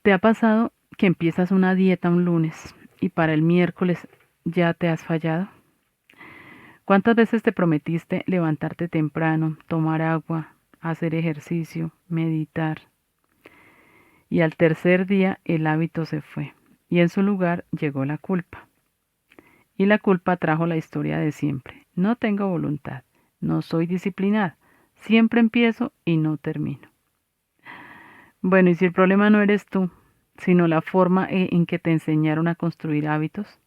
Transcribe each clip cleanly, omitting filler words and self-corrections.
¿Te ha pasado que empiezas una dieta un lunes y para el miércoles ya te has fallado? ¿Cuántas veces te prometiste levantarte temprano, tomar agua, hacer ejercicio, meditar? Y al tercer día el hábito se fue y en su lugar llegó la culpa. Y la culpa trajo la historia de siempre. No tengo voluntad, no soy disciplinada, siempre empiezo y no termino. Bueno, y si el problema no eres tú, sino la forma en que te enseñaron a construir hábitos,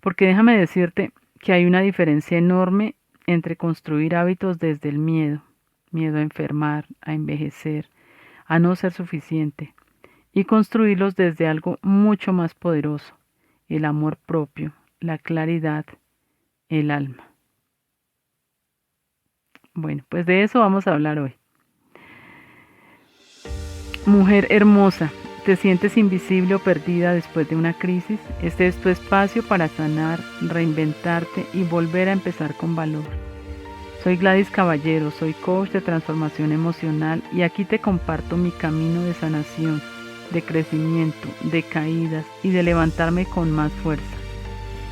porque déjame decirte que hay una diferencia enorme entre construir hábitos desde el miedo, miedo a enfermar, a envejecer, a no ser suficiente, y construirlos desde algo mucho más poderoso, el amor propio, la claridad, el alma. Bueno, pues de eso vamos a hablar hoy. Mujer hermosa, ¿te sientes invisible o perdida después de una crisis? Este es tu espacio para sanar, reinventarte y volver a empezar con valor. Soy Gladys Caballero, soy coach de transformación emocional y aquí te comparto mi camino de sanación, de crecimiento, de caídas y de levantarme con más fuerza.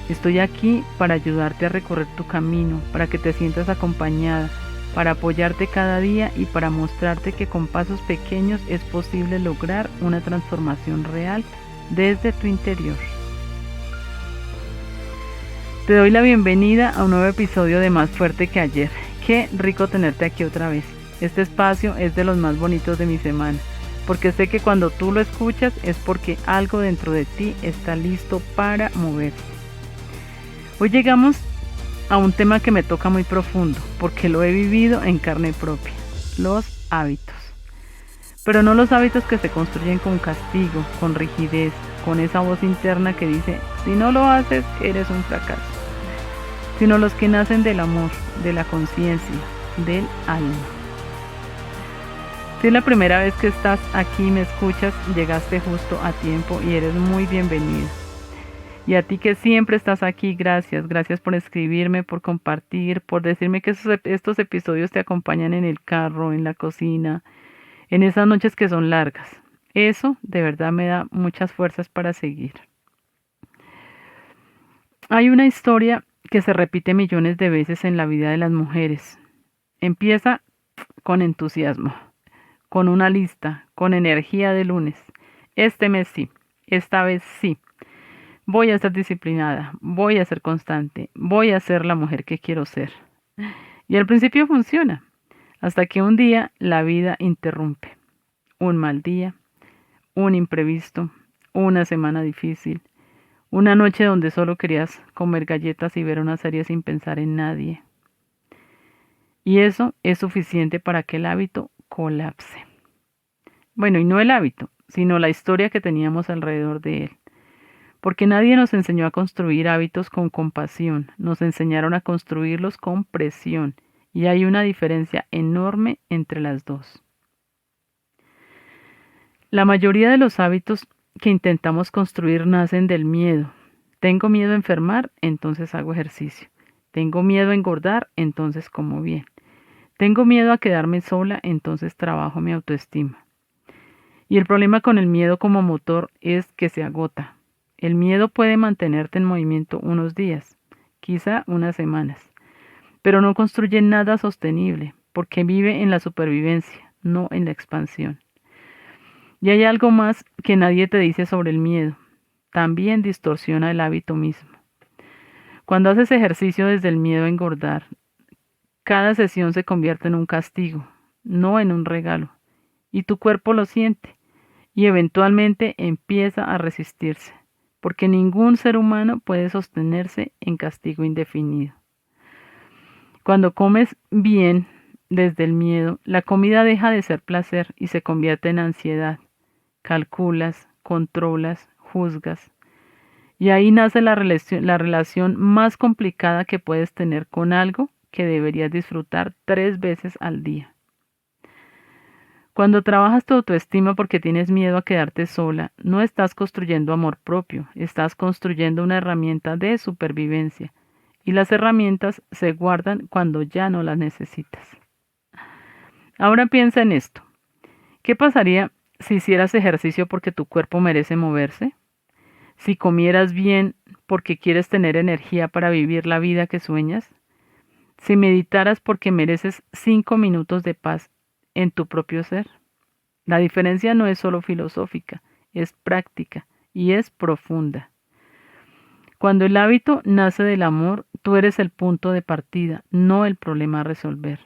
Estoy aquí para ayudarte a recorrer tu camino, para que te sientas acompañada, para apoyarte cada día y para mostrarte que con pasos pequeños es posible lograr una transformación real desde tu interior. Te doy la bienvenida a un nuevo episodio de Más Fuerte que Ayer. Qué rico tenerte aquí otra vez. Este espacio es de los más bonitos de mi semana, porque sé que cuando tú lo escuchas es porque algo dentro de ti está listo para moverse. Hoy llegamos a un tema que me toca muy profundo, porque lo he vivido en carne propia, los hábitos. Pero no los hábitos que se construyen con castigo, con rigidez, con esa voz interna que dice, si no lo haces, eres un fracaso, sino los que nacen del amor, de la conciencia, del alma. Si es la primera vez que estás aquí y me escuchas, llegaste justo a tiempo y eres muy bienvenido. Y a ti que siempre estás aquí, gracias. Gracias por escribirme, por compartir, por decirme que estos episodios te acompañan en el carro, en la cocina, en esas noches que son largas. Eso de verdad me da muchas fuerzas para seguir. Hay una historia que se repite millones de veces en la vida de las mujeres. Empieza con entusiasmo, con una lista, con energía de lunes. Este mes sí, esta vez sí. Voy a ser disciplinada, voy a ser constante, voy a ser la mujer que quiero ser. Y al principio funciona, hasta que un día la vida interrumpe. Un mal día, un imprevisto, una semana difícil, una noche donde solo querías comer galletas y ver una serie sin pensar en nadie. Y eso es suficiente para que el hábito colapse. Bueno, y no el hábito, sino la historia que teníamos alrededor de él. Porque nadie nos enseñó a construir hábitos con compasión, nos enseñaron a construirlos con presión, y hay una diferencia enorme entre las dos. La mayoría de los hábitos que intentamos construir nacen del miedo. Tengo miedo a enfermar, entonces hago ejercicio. Tengo miedo a engordar, entonces como bien. Tengo miedo a quedarme sola, entonces trabajo mi autoestima. Y el problema con el miedo como motor es que se agota. El miedo puede mantenerte en movimiento unos días, quizá unas semanas, pero no construye nada sostenible, porque vive en la supervivencia, no en la expansión. Y hay algo más que nadie te dice sobre el miedo. También distorsiona el hábito mismo. Cuando haces ejercicio desde el miedo a engordar, cada sesión se convierte en un castigo, no en un regalo. Y tu cuerpo lo siente y eventualmente empieza a resistirse, porque ningún ser humano puede sostenerse en castigo indefinido. Cuando comes bien desde el miedo, la comida deja de ser placer y se convierte en ansiedad. Calculas, controlas, juzgas. Y ahí nace la relación más complicada que puedes tener con algo que deberías disfrutar 3 veces al día. Cuando trabajas tu autoestima porque tienes miedo a quedarte sola, no estás construyendo amor propio, estás construyendo una herramienta de supervivencia. Y las herramientas se guardan cuando ya no las necesitas. Ahora piensa en esto. ¿Qué pasaría si hicieras ejercicio porque tu cuerpo merece moverse, si comieras bien porque quieres tener energía para vivir la vida que sueñas, si meditaras porque mereces 5 minutos de paz en tu propio ser. La diferencia no es solo filosófica, es práctica y es profunda. Cuando el hábito nace del amor, tú eres el punto de partida, no el problema a resolver.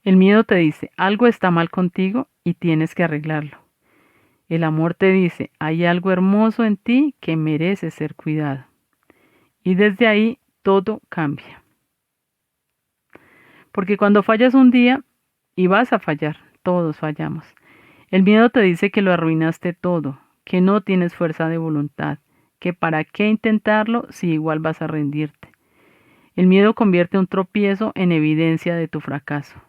El miedo te dice, algo está mal contigo y tienes que arreglarlo. El amor te dice, hay algo hermoso en ti que merece ser cuidado. Y desde ahí todo cambia. Porque cuando fallas un día, y vas a fallar, todos fallamos, el miedo te dice que lo arruinaste todo, que no tienes fuerza de voluntad, que para qué intentarlo si igual vas a rendirte. El miedo convierte un tropiezo en evidencia de tu fracaso.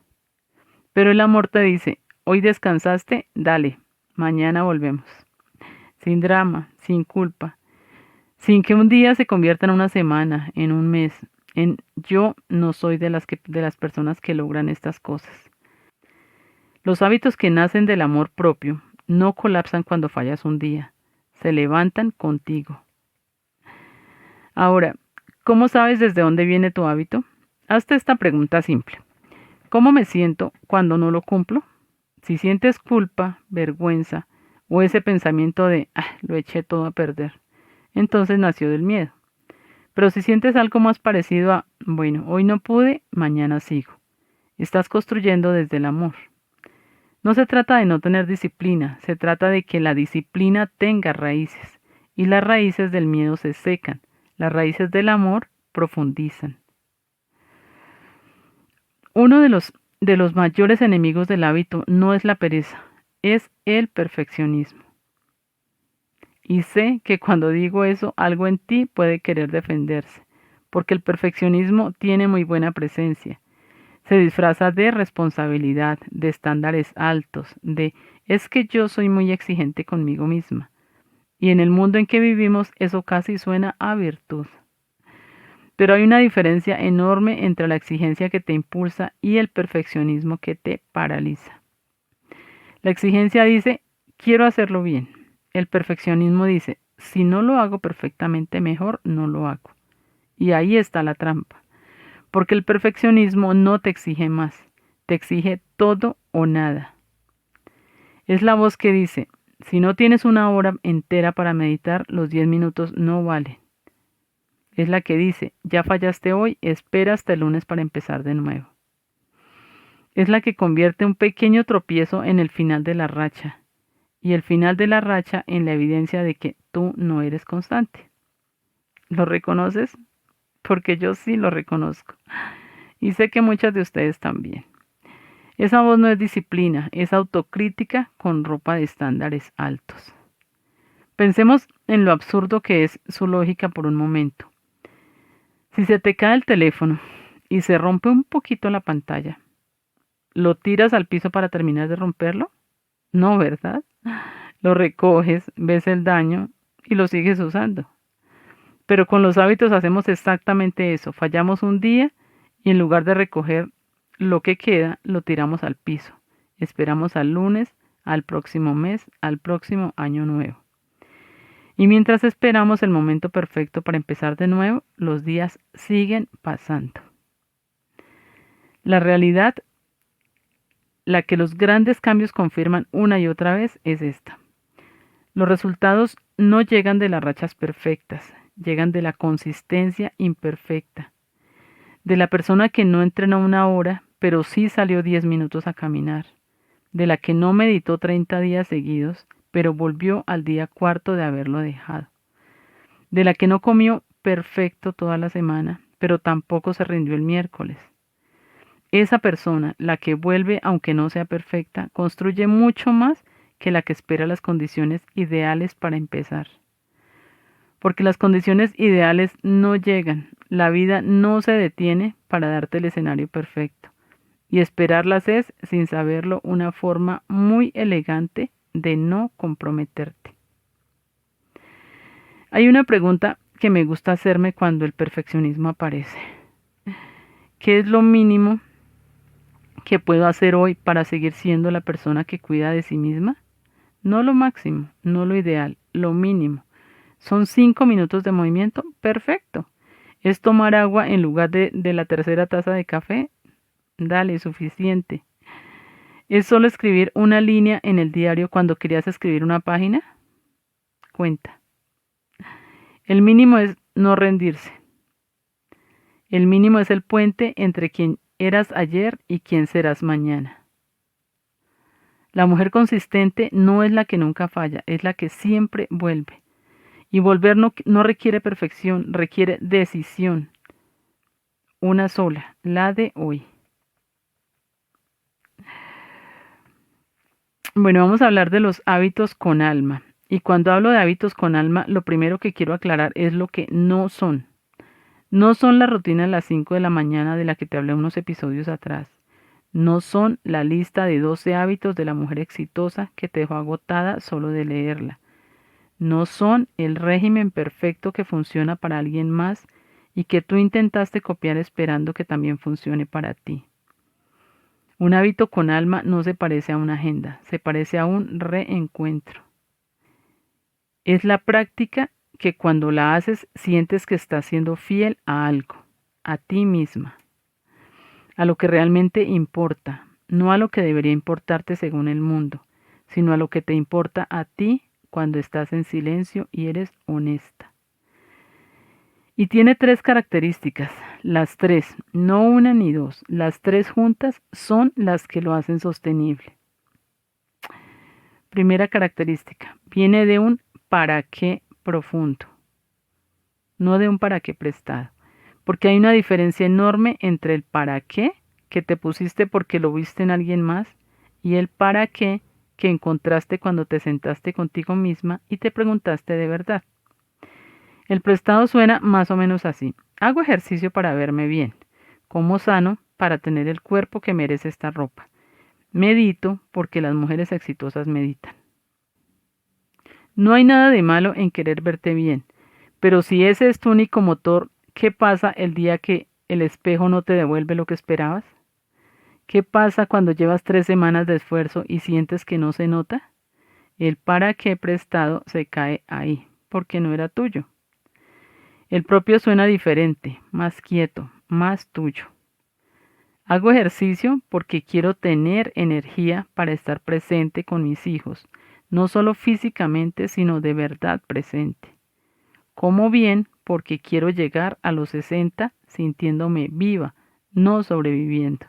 Pero el amor te dice, hoy descansaste, dale, mañana volvemos. Sin drama, sin culpa, sin que un día se convierta en una semana, en un mes, en yo no soy de las personas que logran estas cosas. Los hábitos que nacen del amor propio no colapsan cuando fallas un día, se levantan contigo. Ahora, ¿cómo sabes desde dónde viene tu hábito? Hazte esta pregunta simple. ¿Cómo me siento cuando no lo cumplo? Si sientes culpa, vergüenza o ese pensamiento de lo eché todo a perder, entonces nació del miedo. Pero si sientes algo más parecido a bueno, hoy no pude, mañana sigo, estás construyendo desde el amor. No se trata de no tener disciplina, se trata de que la disciplina tenga raíces y las raíces del miedo se secan, las raíces del amor profundizan. Uno de los mayores enemigos del hábito no es la pereza, es el perfeccionismo. Y sé que cuando digo eso, algo en ti puede querer defenderse, porque el perfeccionismo tiene muy buena presencia. Se disfraza de responsabilidad, de estándares altos, de es que yo soy muy exigente conmigo misma. Y en el mundo en que vivimos eso casi suena a virtud. Pero hay una diferencia enorme entre la exigencia que te impulsa y el perfeccionismo que te paraliza. La exigencia dice, quiero hacerlo bien. El perfeccionismo dice, si no lo hago perfectamente mejor, no lo hago. Y ahí está la trampa. Porque el perfeccionismo no te exige más, te exige todo o nada. Es la voz que dice, si no tienes una hora entera para meditar, los 10 minutos no valen. Es la que dice, ya fallaste hoy, espera hasta el lunes para empezar de nuevo. Es la que convierte un pequeño tropiezo en el final de la racha, y el final de la racha en la evidencia de que tú no eres constante. ¿Lo reconoces? Porque yo sí lo reconozco. Y sé que muchas de ustedes también. Esa voz no es disciplina, es autocrítica con ropa de estándares altos. Pensemos en lo absurdo que es su lógica por un momento. Si se te cae el teléfono y se rompe un poquito la pantalla, ¿lo tiras al piso para terminar de romperlo? No, ¿verdad? Lo recoges, ves el daño y lo sigues usando. Pero con los hábitos hacemos exactamente eso. Fallamos un día y en lugar de recoger lo que queda, lo tiramos al piso. Esperamos al lunes, al próximo mes, al próximo año nuevo. Y mientras esperamos el momento perfecto para empezar de nuevo, los días siguen pasando. La realidad, la que los grandes cambios confirman una y otra vez, es esta. Los resultados no llegan de las rachas perfectas, llegan de la consistencia imperfecta, de la persona que no entrenó una hora, pero sí salió 10 minutos a caminar, de la que no meditó 30 días seguidos, pero volvió al día cuarto de haberlo dejado, de la que no comió perfecto toda la semana, pero tampoco se rindió el miércoles. Esa persona, la que vuelve aunque no sea perfecta, construye mucho más que la que espera las condiciones ideales para empezar. Porque las condiciones ideales no llegan, la vida no se detiene para darte el escenario perfecto. Y esperarlas es, sin saberlo, una forma muy elegante de no comprometerte. Hay una pregunta que me gusta hacerme cuando el perfeccionismo aparece. ¿Qué es lo mínimo ¿Qué puedo hacer hoy para seguir siendo la persona que cuida de sí misma? No lo máximo, no lo ideal, lo mínimo. ¿Son 5 minutos de movimiento? Perfecto. ¿Es tomar agua en lugar de la tercera taza de café? Dale, suficiente. ¿Es solo escribir una línea en el diario cuando querías escribir una página? Cuenta. El mínimo es no rendirse. El mínimo es el puente entre quien eras ayer y quien serás mañana. La mujer consistente no es la que nunca falla, es la que siempre vuelve. Y volver no requiere perfección, requiere decisión. Una sola, la de hoy. Bueno, vamos a hablar de los hábitos con alma. Y cuando hablo de hábitos con alma, lo primero que quiero aclarar es lo que no son. No son la rutina de las 5 de la mañana de la que te hablé unos episodios atrás. No son la lista de 12 hábitos de la mujer exitosa que te dejó agotada solo de leerla. No son el régimen perfecto que funciona para alguien más y que tú intentaste copiar esperando que también funcione para ti. Un hábito con alma no se parece a una agenda, se parece a un reencuentro. Es la práctica que cuando la haces sientes que estás siendo fiel a algo, a ti misma, a lo que realmente importa, no a lo que debería importarte según el mundo, sino a lo que te importa a ti cuando estás en silencio y eres honesta. Y tiene 3 características, las 3, no una ni dos, las 3 juntas son las que lo hacen sostenible. Primera característica, viene de un para qué profundo, no de un para qué prestado, porque hay una diferencia enorme entre el para qué que te pusiste porque lo viste en alguien más y el para qué que encontraste cuando te sentaste contigo misma y te preguntaste de verdad. El prestado suena más o menos así. Hago ejercicio para verme bien. Como sano para tener el cuerpo que merece esta ropa. Medito porque las mujeres exitosas meditan. No hay nada de malo en querer verte bien, pero si ese es tu único motor, ¿qué pasa el día que el espejo no te devuelve lo que esperabas? ¿Qué pasa cuando llevas 3 semanas de esfuerzo y sientes que no se nota? El para qué prestado se cae ahí, porque no era tuyo. El propio suena diferente, más quieto, más tuyo. Hago ejercicio porque quiero tener energía para estar presente con mis hijos, no solo físicamente, sino de verdad presente. Como bien porque quiero llegar a los 60 sintiéndome viva, no sobreviviendo.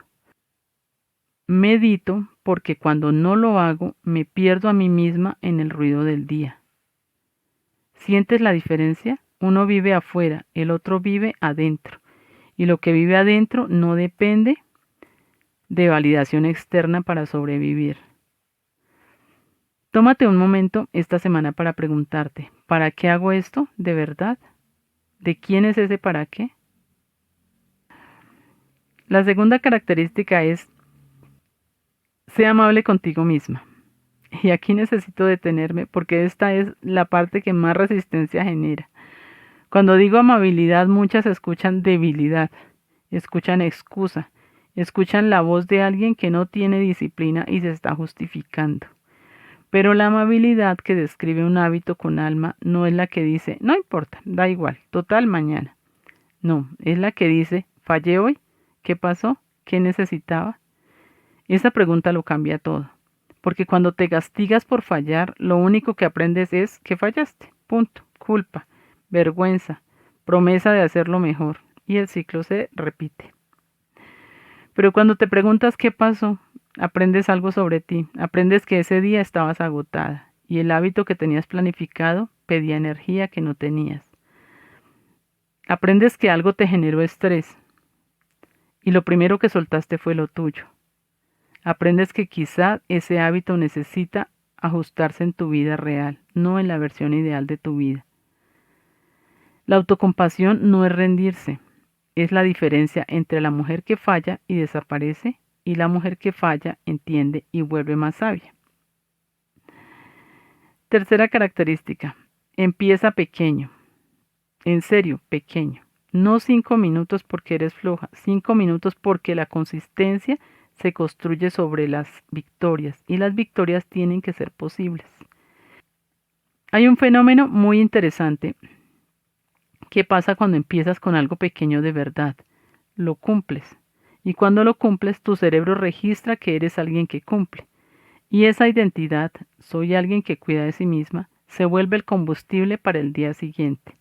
Medito porque cuando no lo hago me pierdo a mí misma en el ruido del día. ¿Sientes la diferencia? Uno vive afuera, el otro vive adentro. Y lo que vive adentro no depende de validación externa para sobrevivir. Tómate un momento esta semana para preguntarte, ¿para qué hago esto de verdad? ¿De quién es ese para qué? La segunda característica es, sé amable contigo misma. Y aquí necesito detenerme porque esta es la parte que más resistencia genera. Cuando digo amabilidad, muchas escuchan debilidad, escuchan excusa, escuchan la voz de alguien que no tiene disciplina y se está justificando. Pero la amabilidad que describe un hábito con alma no es la que dice, no importa, da igual, total mañana. No, es la que dice, fallé hoy, ¿qué pasó? ¿Qué necesitaba? Esa pregunta lo cambia todo. Porque cuando te castigas por fallar, lo único que aprendes es que fallaste. Punto. Culpa, vergüenza, promesa de hacerlo mejor. Y el ciclo se repite. Pero cuando te preguntas qué pasó, aprendes algo sobre ti. Aprendes que ese día estabas agotada y el hábito que tenías planificado pedía energía que no tenías. Aprendes que algo te generó estrés y lo primero que soltaste fue lo tuyo. Aprendes que quizá ese hábito necesita ajustarse en tu vida real, no en la versión ideal de tu vida. La autocompasión no es rendirse, es la diferencia entre la mujer que falla y desaparece y la mujer que falla, entiende y vuelve más sabia. Tercera característica, empieza pequeño, en serio, pequeño. No 5 minutos porque eres floja, 5 minutos porque la consistencia se construye sobre las victorias y las victorias tienen que ser posibles. Hay un fenómeno muy interesante que pasa cuando empiezas con algo pequeño de verdad. Lo cumples. Y cuando lo cumples, tu cerebro registra que eres alguien que cumple. Y esa identidad, soy alguien que cuida de sí misma, se vuelve el combustible para el día siguiente.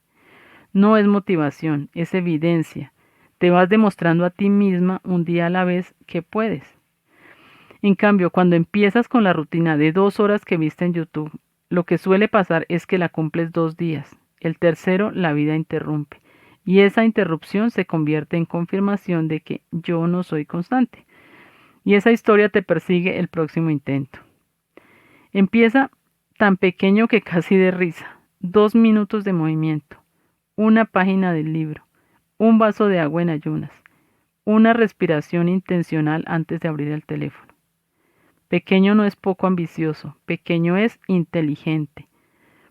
No es motivación, es evidencia. Te vas demostrando a ti misma un día a la vez que puedes. En cambio, cuando empiezas con la rutina de 2 horas que viste en YouTube, lo que suele pasar es que la cumples 2 días. El tercero, la vida interrumpe. Y esa interrupción se convierte en confirmación de que yo no soy constante. Y esa historia te persigue el próximo intento. Empieza tan pequeño que casi de risa. 2 minutos de movimiento. Una página del libro. Un vaso de agua en ayunas. Una respiración intencional antes de abrir el teléfono. Pequeño no es poco ambicioso, pequeño es inteligente,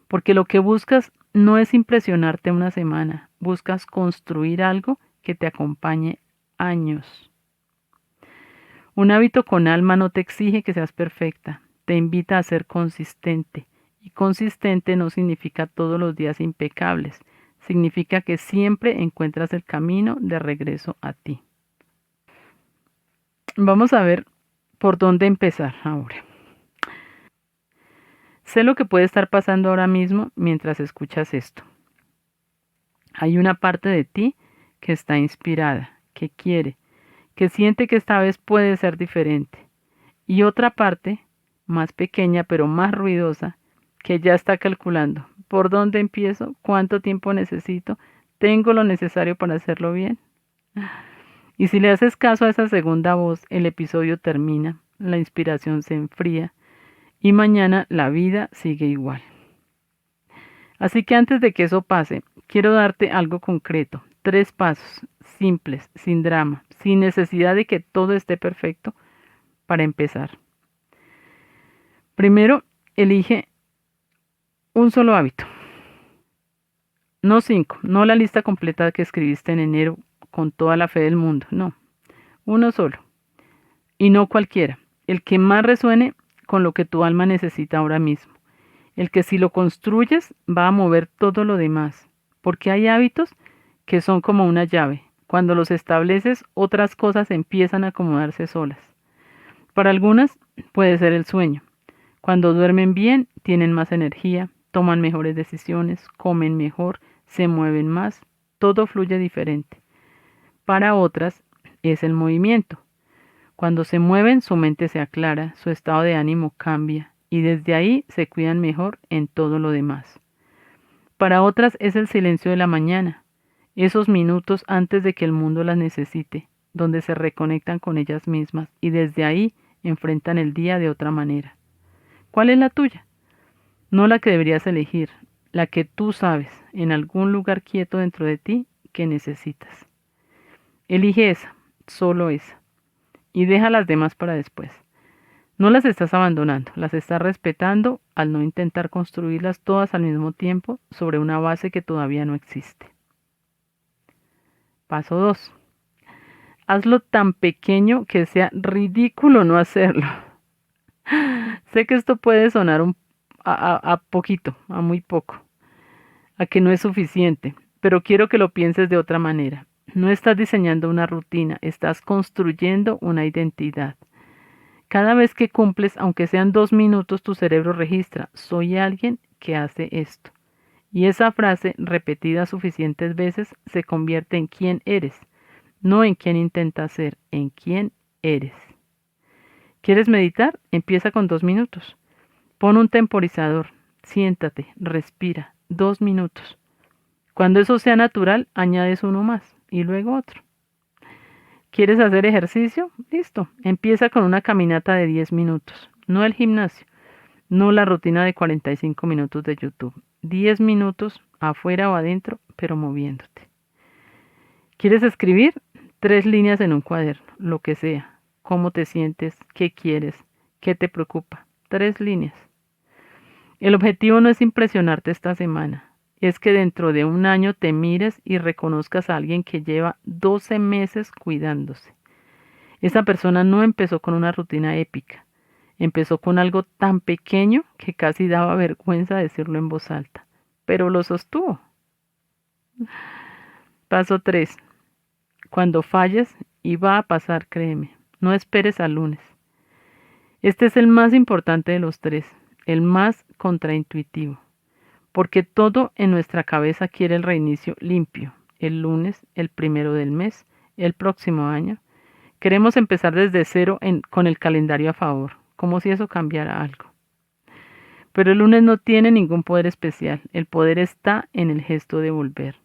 porque lo que buscas no es impresionarte una semana, buscas construir algo que te acompañe años. Un hábito con alma no te exige que seas perfecta, te invita a ser consistente, y consistente no significa todos los días impecables, significa que siempre encuentras el camino de regreso a ti. Vamos a ver por dónde empezar ahora. Sé lo que puede estar pasando ahora mismo mientras escuchas esto. Hay una parte de ti que está inspirada, que quiere, que siente que esta vez puede ser diferente. Y otra parte, más pequeña pero más ruidosa, que ya está calculando. ¿Por dónde empiezo? ¿Cuánto tiempo necesito? ¿Tengo lo necesario para hacerlo bien? Y si le haces caso a esa segunda voz, el episodio termina, la inspiración se enfría y mañana la vida sigue igual. Así que antes de que eso pase, quiero darte algo concreto, 3 pasos, simples, sin drama, sin necesidad de que todo esté perfecto, para empezar. Primero, elige un solo hábito. No 5, no la lista completa que escribiste en enero con toda la fe del mundo, no. Uno solo. Y no cualquiera. El que más resuene con lo que tu alma necesita ahora mismo. El que si lo construyes va a mover todo lo demás. Porque hay hábitos que son como una llave. Cuando los estableces, otras cosas empiezan a acomodarse solas. Para algunas puede ser el sueño. Cuando duermen bien, tienen más energía, toman mejores decisiones, comen mejor, se mueven más, todo fluye diferente. Para otras es el movimiento. Cuando se mueven, su mente se aclara, su estado de ánimo cambia y desde ahí se cuidan mejor en todo lo demás. Para otras es el silencio de la mañana, esos minutos antes de que el mundo las necesite, donde se reconectan con ellas mismas y desde ahí enfrentan el día de otra manera. ¿Cuál es la tuya? No la que deberías elegir, la que tú sabes, en algún lugar quieto dentro de ti, que necesitas. Elige esa, solo esa, y deja las demás para después. No las estás abandonando, las estás respetando al no intentar construirlas todas al mismo tiempo sobre una base que todavía no existe. Paso 2. Hazlo tan pequeño que sea ridículo no hacerlo. Sé que esto puede sonar a poquito, a muy poco, a que no es suficiente, pero quiero que lo pienses de otra manera. No estás diseñando una rutina, estás construyendo una identidad. Cada vez que cumples, aunque sean 2 minutos, tu cerebro registra, soy alguien que hace esto. Y esa frase, repetida suficientes veces, se convierte en quién eres, no en quién intentas ser, en quién eres. ¿Quieres meditar? Empieza con 2 minutos. Pon un temporizador, siéntate, respira, 2 minutos. Cuando eso sea natural, añades uno más y luego otro. ¿Quieres hacer ejercicio? Listo. Empieza con una caminata de 10 minutos. No el gimnasio, no la rutina de 45 minutos de YouTube. 10 minutos afuera o adentro, pero moviéndote. ¿Quieres escribir? 3 líneas en un cuaderno, lo que sea. ¿Cómo te sientes? ¿Qué quieres? ¿Qué te preocupa? 3 líneas. El objetivo no es impresionarte esta semana, es que dentro de un año te mires y reconozcas a alguien que lleva 12 meses cuidándose. Esa persona no empezó con una rutina épica. Empezó con algo tan pequeño que casi daba vergüenza decirlo en voz alta, pero lo sostuvo. Paso 3. Cuando falles, y va a pasar, créeme, no esperes al lunes. Este es el más importante de los tres, el más contraintuitivo, porque todo en nuestra cabeza quiere el reinicio limpio, el lunes, el primero del mes, el próximo año. Queremos empezar desde cero con el calendario a favor, como si eso cambiara algo. Pero el lunes no tiene ningún poder especial, el poder está en el gesto de volver.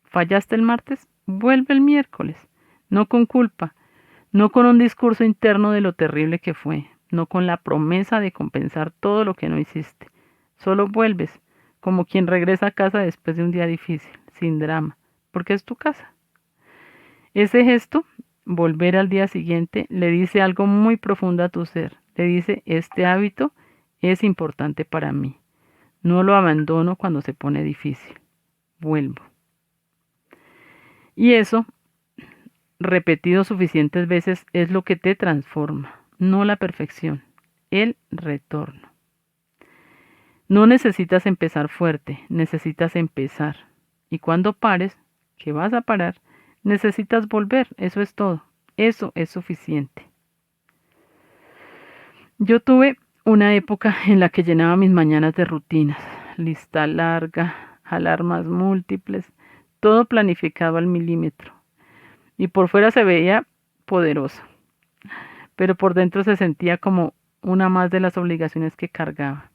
¿Fallaste el martes? Vuelve el miércoles, no con culpa, no con un discurso interno de lo terrible que fue, no con la promesa de compensar todo lo que no hiciste. Solo vuelves, como quien regresa a casa después de un día difícil, sin drama, porque es tu casa. Ese gesto, volver al día siguiente, le dice algo muy profundo a tu ser. Le dice, este hábito es importante para mí. No lo abandono cuando se pone difícil. Vuelvo. Y eso, repetido suficientes veces, es lo que te transforma, no la perfección, el retorno. No necesitas empezar fuerte, necesitas empezar. Y cuando pares, que vas a parar, necesitas volver, eso es todo, eso es suficiente. Yo tuve una época en la que llenaba mis mañanas de rutinas, lista larga, alarmas múltiples, todo planificado al milímetro. Y por fuera se veía poderoso, pero por dentro se sentía como una más de las obligaciones que cargaba.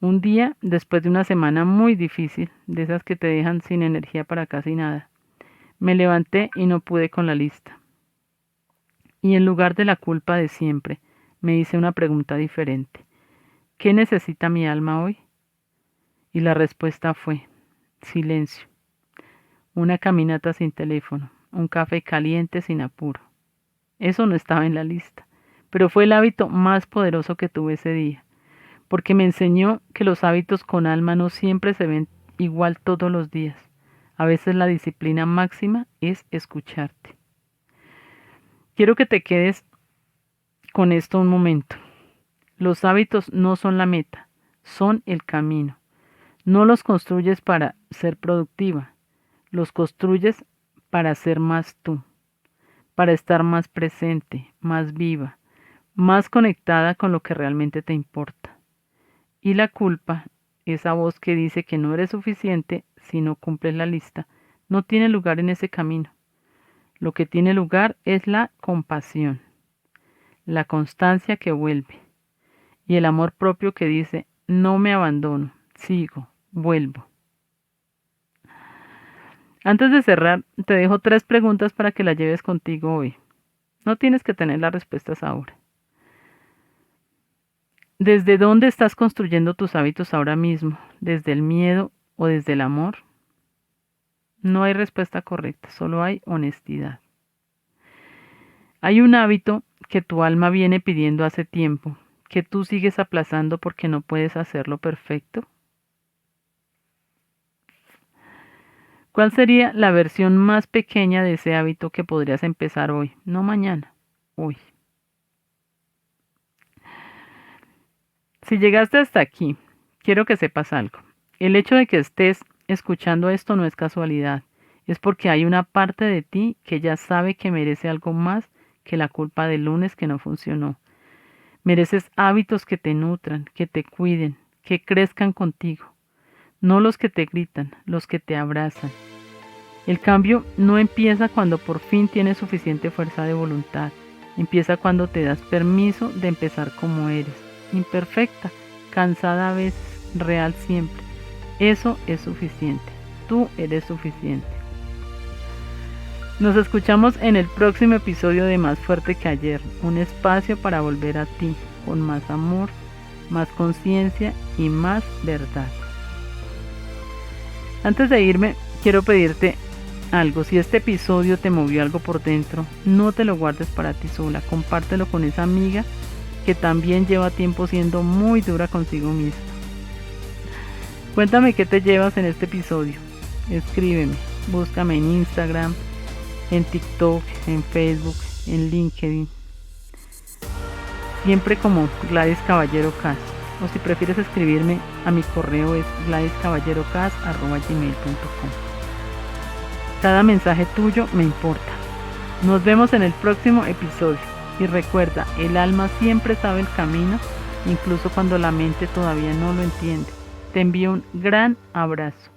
Un día, después de una semana muy difícil, de esas que te dejan sin energía para casi nada, me levanté y no pude con la lista. Y en lugar de la culpa de siempre, me hice una pregunta diferente. ¿Qué necesita mi alma hoy? Y la respuesta fue, silencio, una caminata sin teléfono, un café caliente sin apuro. Eso no estaba en la lista, pero fue el hábito más poderoso que tuve ese día, porque me enseñó que los hábitos con alma no siempre se ven igual todos los días. A veces la disciplina máxima es escucharte. Quiero que te quedes con esto un momento. Los hábitos no son la meta, son el camino. No los construyes para ser productiva, los construyes para ser más tú, para estar más presente, más viva, más conectada con lo que realmente te importa. Y la culpa, esa voz que dice que no eres suficiente si no cumples la lista, no tiene lugar en ese camino. Lo que tiene lugar es la compasión, la constancia que vuelve y el amor propio que dice, no me abandono, sigo, vuelvo. Antes de cerrar, te dejo 3 preguntas para que las lleves contigo hoy. No tienes que tener las respuestas ahora. ¿Desde dónde estás construyendo tus hábitos ahora mismo? ¿Desde el miedo o desde el amor? No hay respuesta correcta, solo hay honestidad. Hay un hábito que tu alma viene pidiendo hace tiempo, que tú sigues aplazando porque no puedes hacerlo perfecto. ¿Cuál sería la versión más pequeña de ese hábito que podrías empezar hoy? No mañana, hoy. Si llegaste hasta aquí, quiero que sepas algo. El hecho de que estés escuchando esto no es casualidad. Es porque hay una parte de ti que ya sabe que merece algo más que la culpa del lunes que no funcionó. Mereces hábitos que te nutran, que te cuiden, que crezcan contigo. No los que te gritan, los que te abrazan. El cambio no empieza cuando por fin tienes suficiente fuerza de voluntad. Empieza cuando te das permiso de empezar como eres. Imperfecta, cansada a veces, real siempre. Eso es suficiente. Tú eres suficiente. Nos escuchamos en el próximo episodio de Más Fuerte que Ayer, un espacio para volver a ti, con más amor, más conciencia y más verdad. Antes de irme, quiero pedirte algo. Si este episodio te movió algo por dentro, no te lo guardes para ti sola, compártelo con esa amiga que también lleva tiempo siendo muy dura consigo misma. Cuéntame qué te llevas en este episodio. Escríbeme, búscame en Instagram, en TikTok, en Facebook, en LinkedIn, siempre como Gladys Caballero Cas. O si prefieres escribirme a mi correo es gladyscaballerocas@gmail.com. Cada mensaje tuyo me importa. Nos vemos en el próximo episodio. Y recuerda, el alma siempre sabe el camino, incluso cuando la mente todavía no lo entiende. Te envío un gran abrazo.